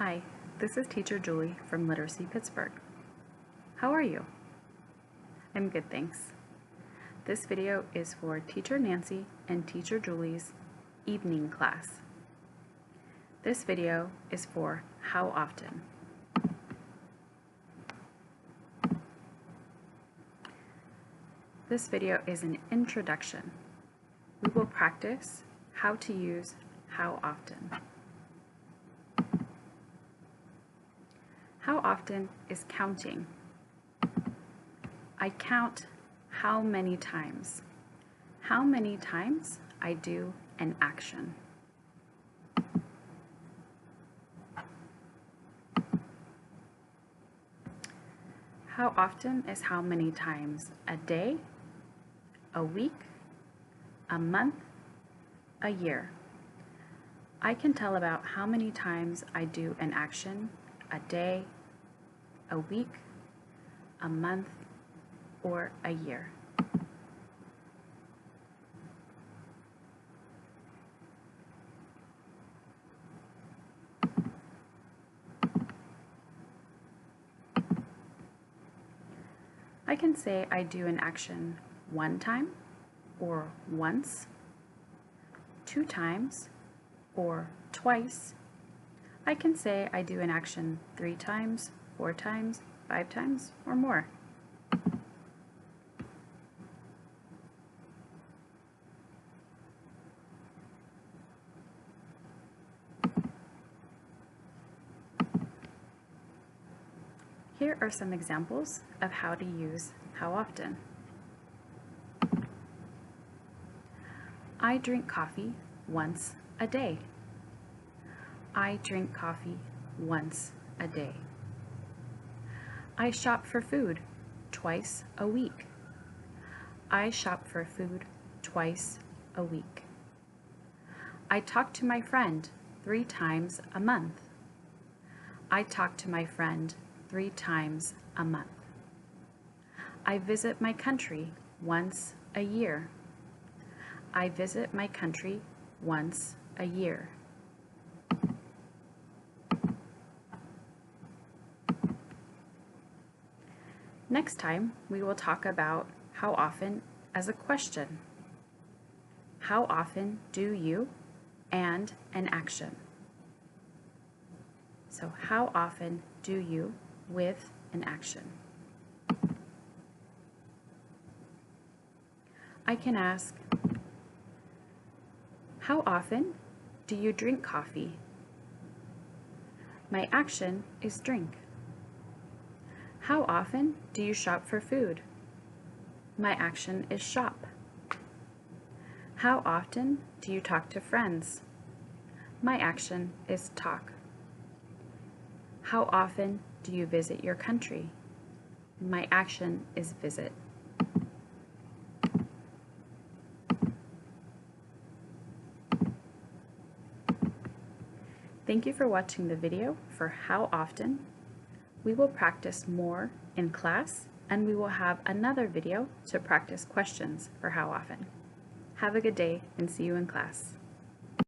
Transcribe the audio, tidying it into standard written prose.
Hi, this is Teacher Julie from Literacy Pittsburgh. How are you? I'm good, thanks. This video is for Teacher Nancy and Teacher Julie's evening class. This video is for how often. This video is an introduction. We will practice how to use how often. How often is counting. I count how many times. How many times I do an action. How often is how many times a day, a week, a month, a year. I can tell about how many times I do an action a day, a week, a month, or a year. I can say I do an action one time, or once, 2 times, or twice. I can say I do an action 3 times, 4 times, 5 times, or more. Here are some examples of how to use how often. I drink coffee once a day. I drink coffee once a day. I shop for food twice a week. I shop for food twice a week. I talk to my friend 3 times a month. I talk to my friend 3 times a month. I visit my country once a year. I visit my country once a year. Next time, we will talk about how often as a question. How often do you and an action? So how often do you with an action? I can ask, how often do you drink coffee? My action is drink. How often do you shop for food? My action is shop. How often do you talk to friends? My action is talk. How often do you visit your country? My action is visit. Thank you for watching the video for how often. We will practice more in class, and we will have another video to practice questions for how often. Have a good day and see you in class.